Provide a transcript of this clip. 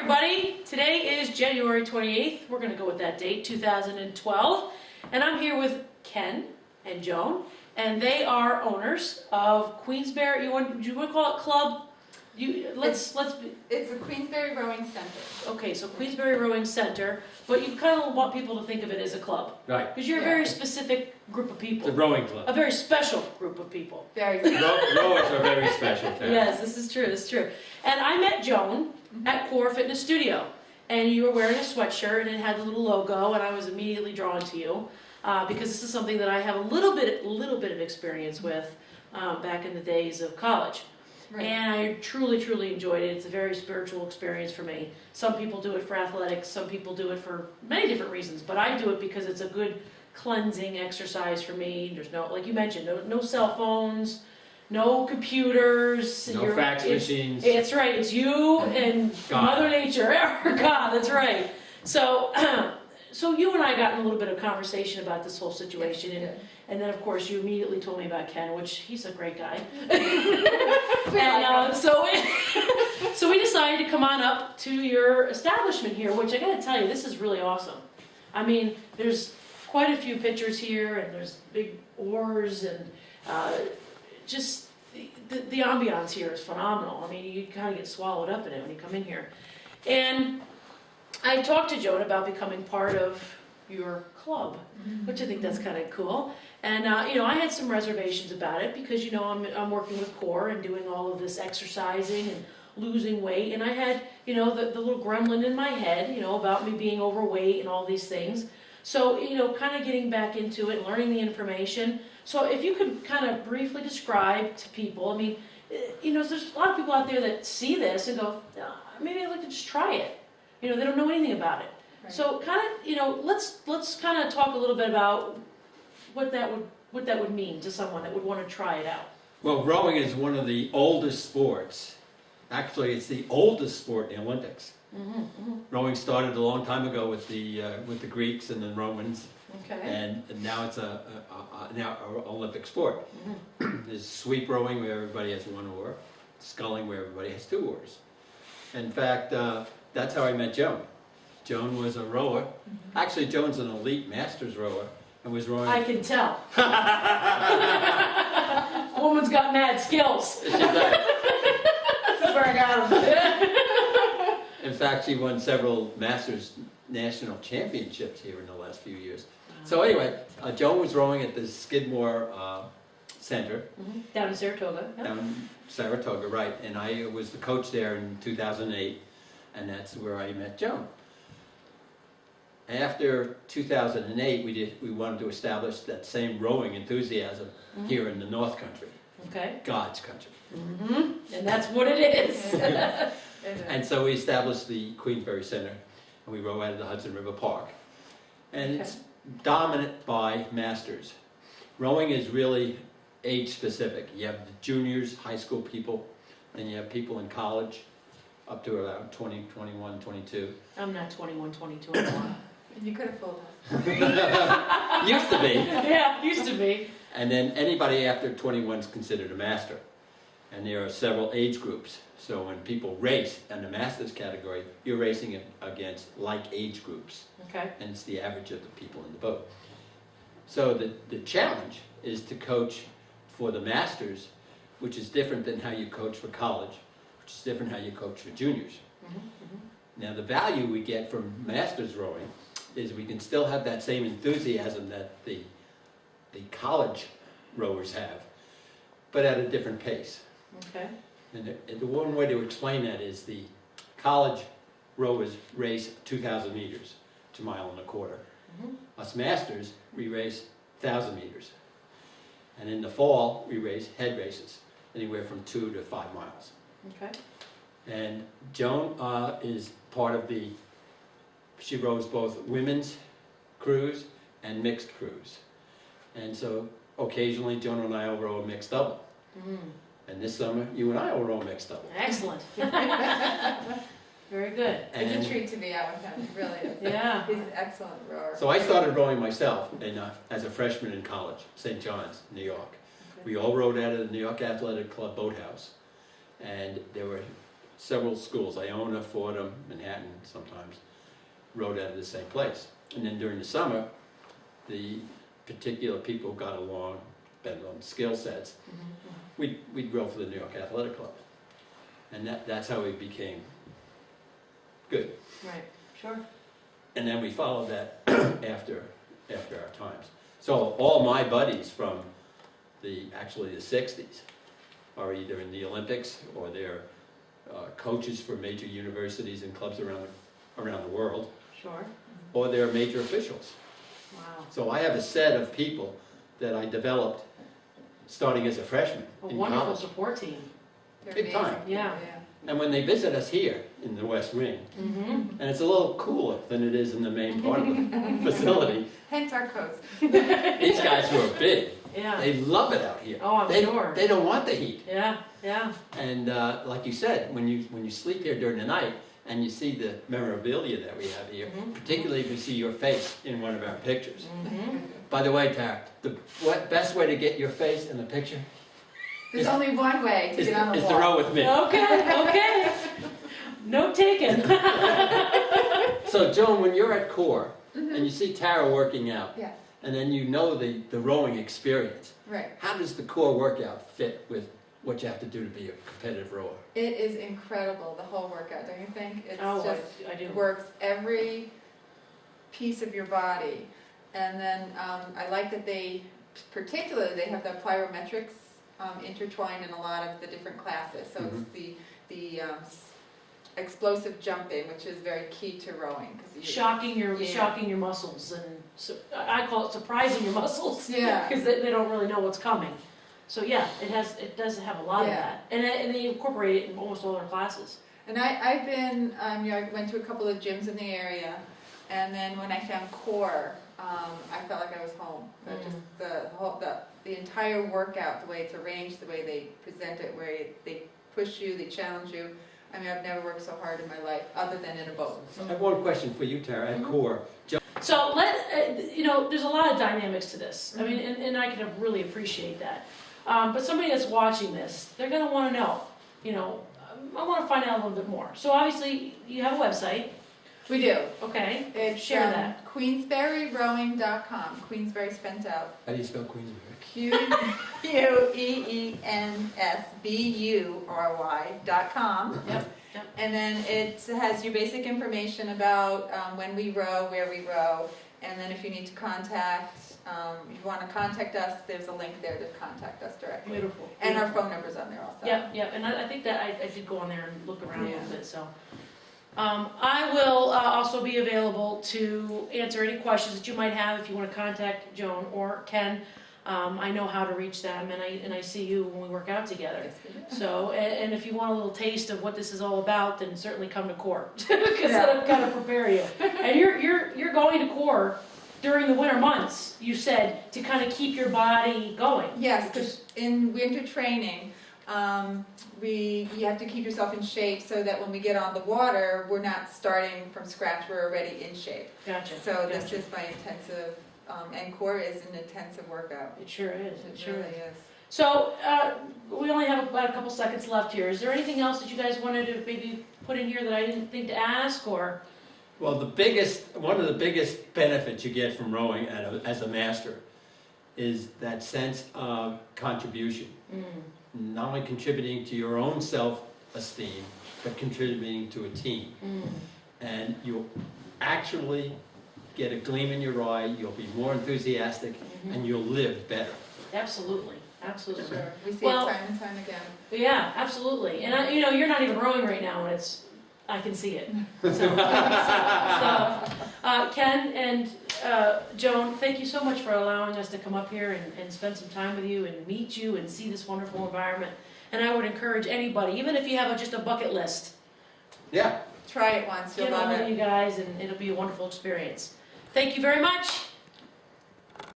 everybody. Today is January 28th. We're going to go with that date, 2012. And I'm here with Ken and Joan, and they are owners of Queensbury. You want to call it club? It's the Queensbury Rowing Center. Okay, so Queensbury Rowing Center, but you kind of want people to think of it as a club. Right. Because you're a very specific group of people. It's a rowing club. A very special group of people. Very special. Rowers are very special. Too. Yes, this is true, it's true. And I met Joan at Core Fitness Studio, and you were wearing a sweatshirt and it had the little logo, and I was immediately drawn to you because this is something that I have a little bit of experience with back in the days of college. Right. And I truly, truly enjoyed it. It's a very spiritual experience for me. Some people do it for athletics, some people do it for many different reasons, but I do it because it's a good cleansing exercise for me. There's no, like you mentioned, no cell phones, no computers. No fax machines. It's right, it's you and God. Mother Nature, or God, that's right. So, so you and I got in a little bit of conversation about this whole situation, and then of course you immediately told me about Ken, which he's a great guy. And so we decided to come on up to your establishment here, which I got to tell you, this is really awesome. I mean, there's quite a few pictures here, and there's big oars, and just the ambiance here is phenomenal. I mean, you kind of get swallowed up in it when you come in here. And I talked to Joan about becoming part of your club, which I think that's kind of cool. And you know, I had some reservations about it because, you know, I'm working with Core and doing all of this exercising and losing weight, and I had, you know, the little gremlin in my head, you know, about me being overweight and all these things. So, you know, kind of getting back into it and learning the information. So if you could kind of briefly describe to people, I mean, you know, there's a lot of people out there that see this and go, maybe I'd like to just try it. You know, they don't know anything about it. Right. So kind of, you know, let's kind of talk a little bit about what that would mean to someone that would want to try it out. Well, rowing is one of the oldest sports. Actually, it's the oldest sport in the Olympics. Rowing started a long time ago with the Greeks and the Romans, and now it's a Olympic sport. There's sweep rowing where everybody has one oar, sculling where everybody has two oars. In fact, that's how I met Joan. Joan was a rower. Actually, Joan's an elite masters rower and was rowing. I can tell. Woman's got mad skills. She does. That's where I got them. In fact, she won several Masters national championships here in the last few years. So anyway, Joan was rowing at the Skidmore Center. Down in Saratoga. Down in Saratoga, right. And I was the coach there in 2008, and that's where I met Joan. After 2008, we wanted to establish that same rowing enthusiasm here in the North Country. Okay. God's country. And that's what it is. And so we established the Queensbury Center, and we row out of the Hudson River Park. And it's dominant by masters. Rowing is really age specific. You have the juniors, high school people, then you have people in college up to around 20, 21, 22. I'm not 21, 22 anymore. You could have fooled us. Used to be. Yeah, used to be. And then anybody after 21 is considered a master. And there are several age groups. So when people race in the masters category, you're racing against like age groups. Okay. And it's the average of the people in the boat. So the challenge is to coach for the masters, which is different than how you coach for college, which is different how you coach for juniors. Now the value we get from masters rowing is we can still have that same enthusiasm that the college rowers have, but at a different pace. Okay. And the one way to explain that is the college rowers race 2,000 meters, it's a mile and a quarter. Us masters, we race 1,000 meters. And in the fall, we race head races, anywhere from 2 to 5 miles. Okay. And Joan is part of she rows both women's crews and mixed crews. And so occasionally Joan and I will row a mixed double. And this summer, you and I will row a mixed double. Excellent. Very good. It's a treat to be out with him, really is. Yeah. He's an excellent rower. So I started rowing myself as a freshman in college, St. John's, New York. We all rowed out of the New York Athletic Club boathouse. And there were several schools, Iona, Fordham, Manhattan sometimes, rode out of the same place. And then during the summer, the particular people who got along, depending on skill sets, we'd row for the New York Athletic Club. And that's how we became good. Right, sure. And then we followed that after our times. So all my buddies from actually the 60s are either in the Olympics or they're coaches for major universities and clubs around the world, Sure. or they're major officials. Wow. So I have a set of people that I developed starting as a freshman A in wonderful college. support team. They're Big time. amazing. Yeah. And when they visit us here in the West Wing, and it's a little cooler than it is in the main part of the facility, Hence our coats. these guys who are big, Yeah. they love it out here. Oh, I'm they, sure. They don't want the heat. Yeah, yeah. And like you said, when you sleep here during the night and you see the memorabilia that we have here, particularly if you see your face in one of our pictures. By the way, Tara, the best way to get your face in the picture There's only one way to is get on the to wall. row with me. Okay, okay. Note taken. So Joan, when you're at core and you see Tara working out, Yes, and then you know the rowing experience, right. how does the core workout fit with what you have to do to be a competitive rower? It is incredible, the whole workout, don't you think? It's Oh, just I do. works every piece of your body. And then I like that particularly they have the plyometrics intertwined in a lot of the different classes. So it's the explosive jumping, which is very key to rowing. Shocking your muscles, and I call it surprising your muscles. Yeah. Because they don't really know what's coming. So yeah, it does have a lot of that, and they incorporate it in almost all their classes. And I've been, I went to a couple of gyms in the area, and then when I found core, I felt like I was home. Just the entire workout, the way it's arranged, the way they present it, where they push you, they challenge you. I mean, I've never worked so hard in my life, other than in a boat. I have one question for you, Tara, at core. So there's a lot of dynamics to this. I mean, and I can really appreciate that. But somebody that's watching this, they're going to want to know, I want to find out a little bit more. So obviously, you have a website. We do. Okay. It's Share that. QueensburyRowing.com. Queensbury spent out. How do you spell Queensbury? QUEENSBURY.com. Yep. And then it has your basic information about when we row, where we row, and then if you need to you want to contact us, there's a link there to contact us directly. Beautiful. And our phone number's on there also. Yep. And I think that I did go on there and look around a little bit. So I will also be available to answer any questions that you might have if you want to contact Joan or Ken. I know how to reach them, and I see you when we work out together. Yes, we do. So, and if you want a little taste of what this is all about, then certainly come to core, because that'll kind of prepare you. And you're going to core during the winter months, you said, to kind of keep your body going. Yes, because in winter training, you have to keep yourself in shape so that when we get on the water, we're not starting from scratch, we're already in shape. Gotcha. So this is my intensive, and core is an intensive workout. It sure is. It really is. So, we only have about a couple seconds left here. Is there anything else that you guys wanted to maybe put in here that I didn't think to ask, or? Well, one of the biggest benefits you get from rowing as a master is that sense of contribution. Not only contributing to your own self-esteem, but contributing to a team. And you'll actually get a gleam in your eye, you'll be more enthusiastic, and you'll live better. Absolutely. Sure. We see Well, it time and time again. Yeah, absolutely. And you're not even rowing right now, and I can see it. So, Ken and Joan, thank you so much for allowing us to come up here and spend some time with you and meet you and see this wonderful environment. And I would encourage anybody, even if you have just a bucket list, Yeah. Try it once, you'll get love on with it. you guys, and it'll be a wonderful experience. Thank you very much.